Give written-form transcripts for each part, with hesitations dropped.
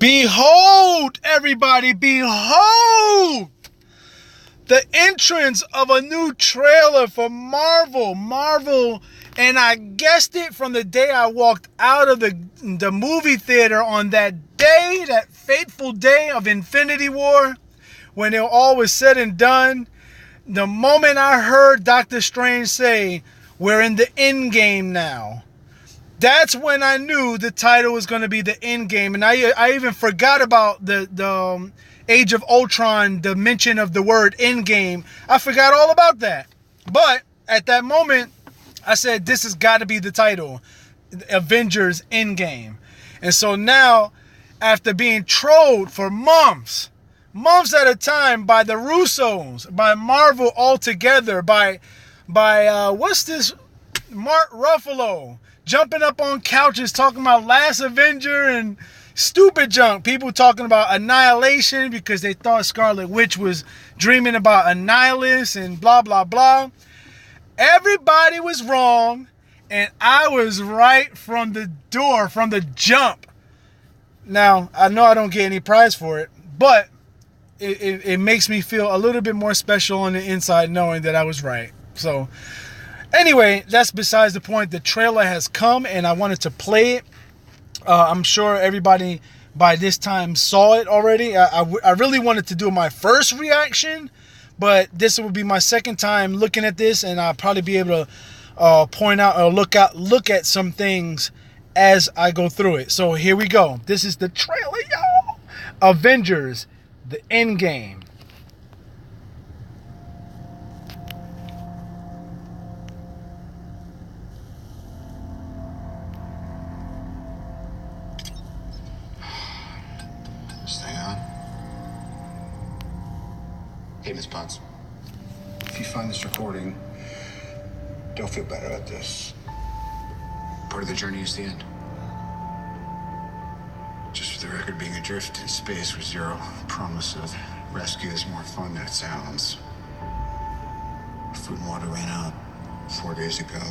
Behold, everybody, behold the entrance of a new trailer for Marvel, and I guessed it from the day I walked out of the movie theater on that day, that fateful day of Infinity War, when it all was said and done. The moment I heard Doctor Strange say, "We're in the Endgame now," that's when I knew the title was going to be the Endgame. And I even forgot about the Age of Ultron, the mention of the word Endgame. I forgot all about that. But at that moment, I said, this has got to be the title, Avengers Endgame. And so now, after being trolled for months at a time by the Russos, by Marvel altogether, by what's this, Mark Ruffalo, jumping up on couches talking about Last Avenger and stupid junk. People talking about Annihilation because they thought Scarlet Witch was dreaming about Annihilus and blah, blah, blah. Everybody was wrong, and I was right from the door, from the jump. Now, I know I don't get any prize for it, but it makes me feel a little bit more special on the inside knowing that I was right. So, anyway, that's besides the point. The trailer has come, and I wanted to play it. I'm sure everybody by this time saw it already. I really wanted to do my first reaction, but this will be my second time looking at this, and I'll probably be able to point out or look at some things as I go through it. So here we go. This is the trailer, y'all. Avengers, the Endgame. Stay on. Hey, Miss Potts. If you find this recording, don't feel bad about this. Part of the journey is the end. Just for the record, being adrift in space with zero promise of rescue is more fun than it sounds. Food and water ran out 4 days ago.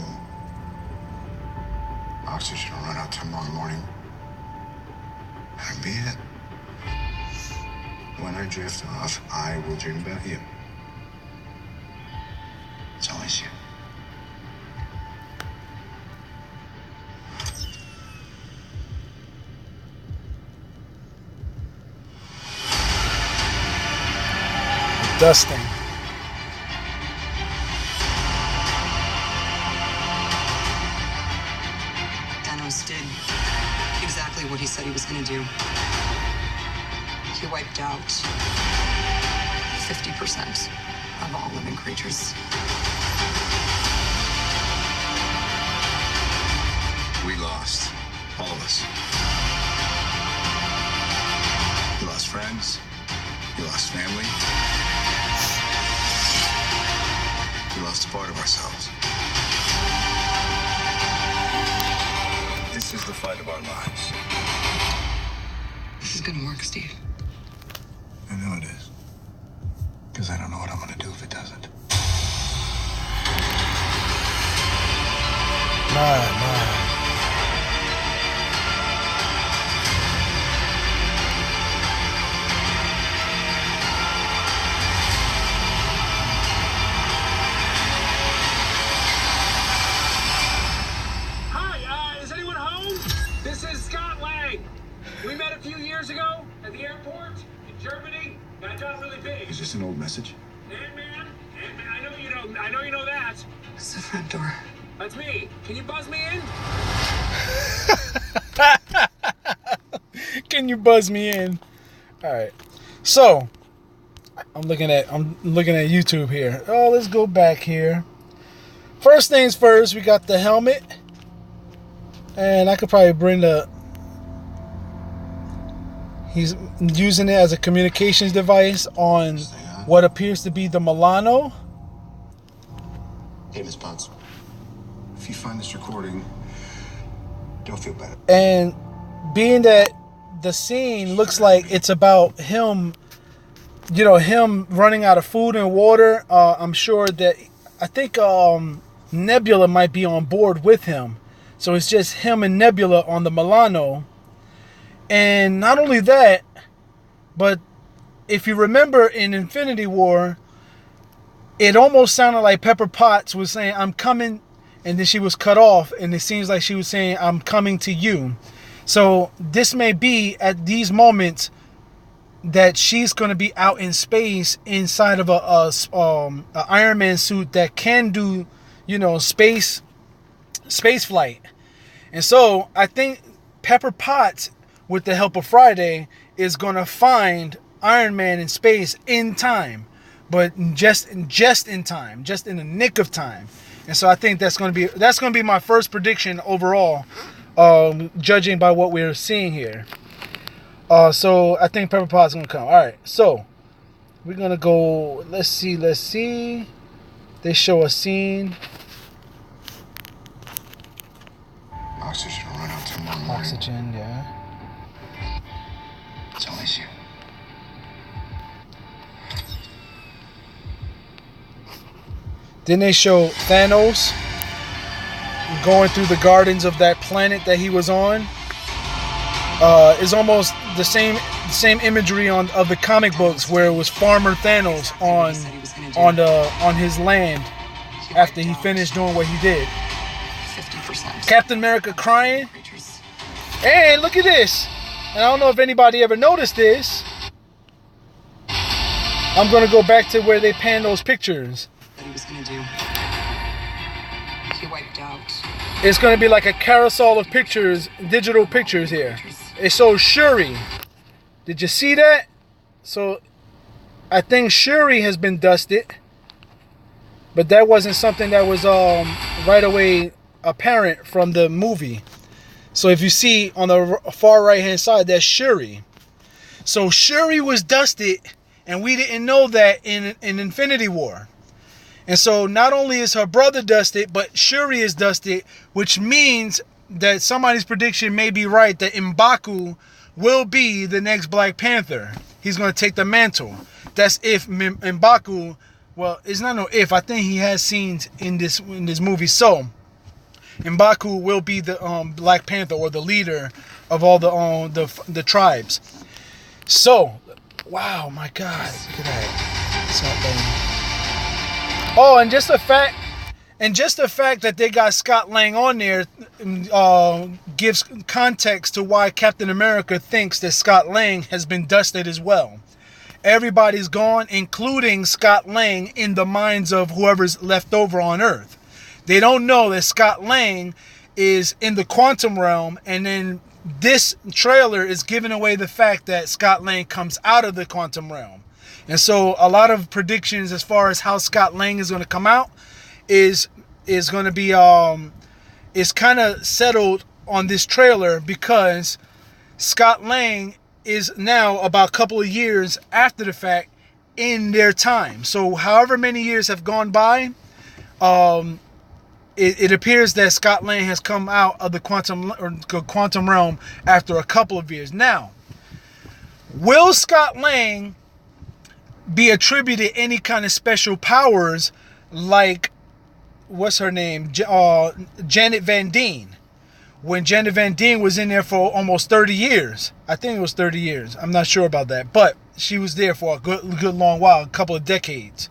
Oxygen will run out tomorrow morning. That'll be it. When I drift off, I will dream about you. It's always you. Dusting. Thanos did exactly what he said he was going to do. He wiped out 50% of all living creatures. We lost. All of us. We lost friends. We lost family. We lost a part of ourselves. This is the fight of our lives. This is gonna work, Steve. I know it is. Because I don't know what I'm gonna do if it doesn't. My. We met a few years ago at the airport in Germany. I got really big. Is this an old message? Ant-Man, I know you know that. It's the front door. That's me. Can you buzz me in? Can you buzz me in? All right. So I'm looking at YouTube here. Oh, let's go back here. First things first, we got the helmet, and I could probably bring the. He's using it as a communications device on what appears to be the Milano. Hey, Miss Potts. If you find this recording, don't feel bad. And being that the scene looks like it's about him, him running out of food and water, I'm sure that I think Nebula might be on board with him. So it's just him and Nebula on the Milano. And not only that, but if you remember in Infinity War, it almost sounded like Pepper Potts was saying, I'm coming, and then she was cut off, and it seems like she was saying, I'm coming to you. So this may be at these moments that she's going to be out in space inside of a Iron Man suit that can do, space flight. And so I think Pepper Potts, with the help of Friday, is going to find Iron Man in space in time, but just in time, just in the nick of time. And so I think that's going to be my first prediction overall, judging by what we're seeing here. So I think Pepper Potts is going to come. All right, so we're going to go. Let's see. They show a scene. Oxygen will run out tomorrow morning. Oxygen, yeah. It's always you. Then they show Thanos going through the gardens of that planet that he was on. Is almost the same imagery of the comic books, where it was Farmer Thanos on his land after he finished doing what he did. 50%. Captain America crying. And look at this. And I don't know if anybody ever noticed this. I'm going to go back to where they panned those pictures. That he was going to do. He wiped out. It's going to be like a carousel of pictures, digital pictures here. It shows Shuri. Did you see that? So I think Shuri has been dusted. But that wasn't something that was right away apparent from the movie. So if you see on the far right hand side, that's Shuri. So Shuri was dusted, and we didn't know that in Infinity War. And so not only is her brother dusted, but Shuri is dusted, which means that somebody's prediction may be right, that M'Baku will be the next Black Panther. He's going to take the mantle. That's if M'Baku, well, it's not no if. I think he has scenes in this movie. So M'Baku will be the Black Panther, or the leader of all the tribes. So, wow, my God, look at that. What's up, oh, and just the fact that they got Scott Lang on there gives context to why Captain America thinks that Scott Lang has been dusted as well. Everybody's gone, including Scott Lang, in the minds of whoever's left over on Earth. They don't know that Scott Lang is in the quantum realm, and then this trailer is giving away the fact that Scott Lang comes out of the quantum realm. And so a lot of predictions as far as how Scott Lang is going to come out is going to be is kind of settled on this trailer, because Scott Lang is now about a couple of years after the fact in their time. So however many years have gone by, it appears that Scott Lang has come out of the quantum realm after a couple of years. Now, will Scott Lang be attributed any kind of special powers like, what's her name, Janet Van Dyne? When Janet Van Dyne was in there for almost 30 years. I think it was 30 years. I'm not sure about that. But she was there for a good long while, a couple of decades.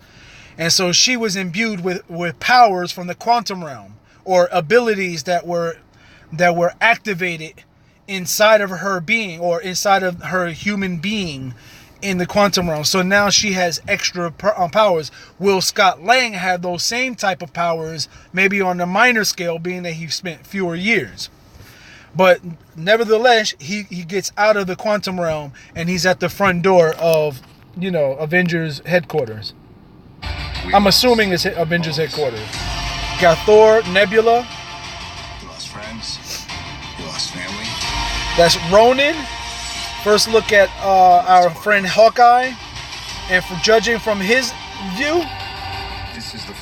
And so she was imbued with powers from the quantum realm, or abilities that were activated inside of her being, or inside of her human being in the quantum realm. So now she has extra powers. Will Scott Lang have those same type of powers, maybe on a minor scale, being that he spent fewer years? But nevertheless, he gets out of the quantum realm, and he's at the front door of, Avengers headquarters. I'm assuming it's Avengers headquarters. Got Thor, Nebula. You lost friends. You lost family. That's Ronan. First look at our friend Hawkeye, and for judging from his view,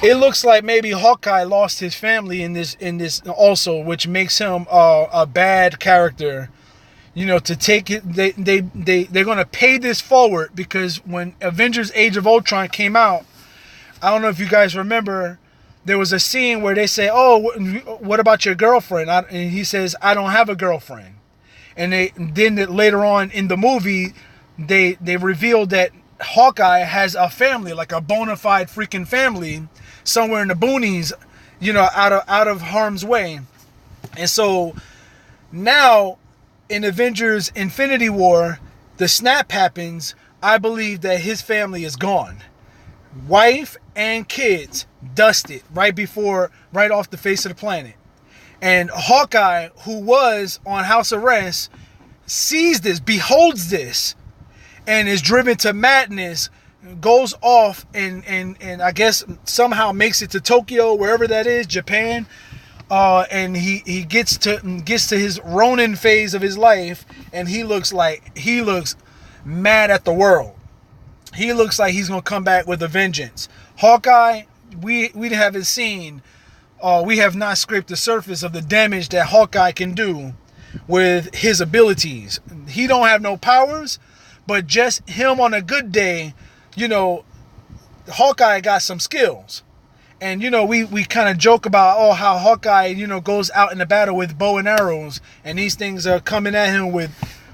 it looks like maybe Hawkeye lost his family in this also, which makes him a bad character. To take it, they're gonna pay this forward, because when Avengers: Age of Ultron came out, I don't know if you guys remember, there was a scene where they say, "Oh, what about your girlfriend?" And he says, "I don't have a girlfriend." And later on in the movie, they revealed that Hawkeye has a family, like a bona fide freaking family, somewhere in the boonies, out of harm's way. And so now in Avengers Infinity War, the snap happens. I believe that his family is gone. Wife and kids dusted right off the face of the planet. And Hawkeye, who was on house arrest, sees this, beholds this, and is driven to madness, goes off and I guess somehow makes it to Tokyo, wherever that is, Japan. And he gets to his Ronin phase of his life, and he looks mad at the world. He looks like he's gonna come back with a vengeance. Hawkeye, we haven't seen, we have not scraped the surface of the damage that Hawkeye can do with his abilities. He don't have no powers, but just him on a good day, Hawkeye got some skills. And, we kind of joke about, how Hawkeye, goes out in the battle with bow and arrows, and these things are coming at him with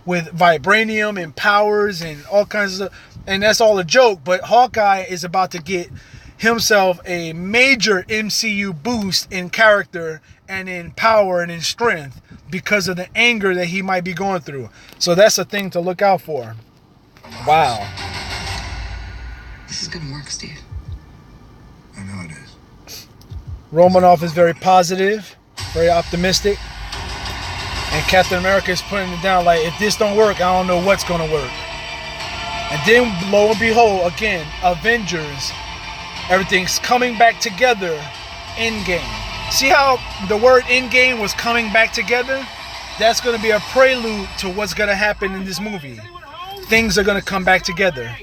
vibranium and powers and all kinds of stuff. And that's all a joke, but Hawkeye is about to get himself a major MCU boost in character and in power and in strength because of the anger that he might be going through. So that's a thing to look out for. Wow. This is gonna work, Steve. I know it is. Romanoff is very positive, very optimistic. And Captain America is putting it down like, if this don't work, I don't know what's going to work. And then, lo and behold, again, Avengers, everything's coming back together. Endgame. See how the word Endgame was coming back together? That's going to be a prelude to what's going to happen in this movie. Things are going to come back together.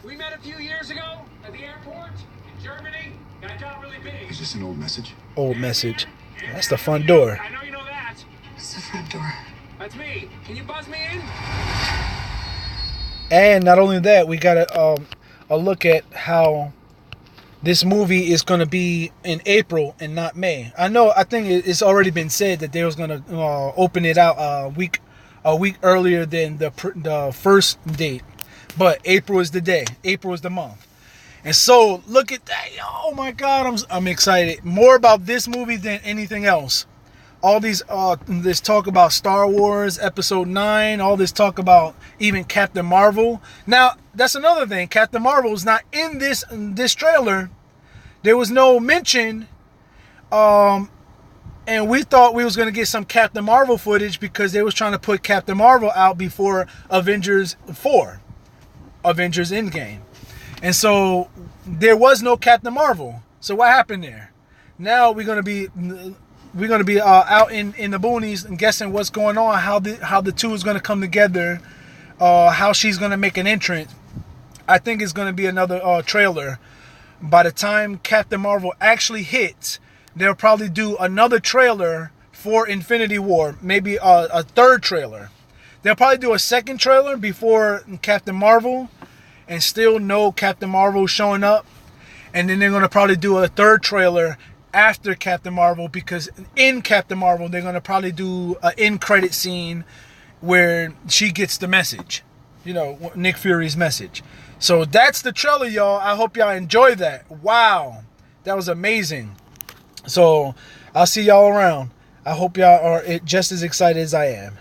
We met a few years ago at the airport in Germany, and I got really big. Is this an old message? Old message. That's the front door. I know you know that. It's the front door. That's me. Can you buzz me in? And not only that, we got a look at how this movie is going to be in April and not May. I think it's already been said that they was going to open it out a week earlier than the first date. But April is the day. April is the month. And so look at that. Oh my God, I'm excited. More about this movie than anything else. All this talk about Star Wars Episode 9, all this talk about even Captain Marvel. Now, that's another thing. Captain Marvel is not in this trailer. There was no mention. And we thought we was going to get some Captain Marvel footage because they was trying to put Captain Marvel out before Avengers 4. Avengers Endgame. And so there was no Captain Marvel. So what happened there? Now we're going to be out in the boonies and guessing what's going on, how the two is going to come together, how she's going to make an entrance. I think it's going to be another trailer. By the time Captain Marvel actually hits, they'll probably do another trailer for Infinity War, maybe a third trailer. They'll probably do a second trailer before Captain Marvel and still no Captain Marvel showing up. And then they're going to probably do a third trailer after Captain Marvel, because in Captain Marvel they're going to probably do an end credit scene where she gets the message, Nick Fury's message. So that's the trailer, y'all. I hope y'all enjoy that. Wow, that was amazing. So I'll see y'all around. I hope y'all are just as excited as I am.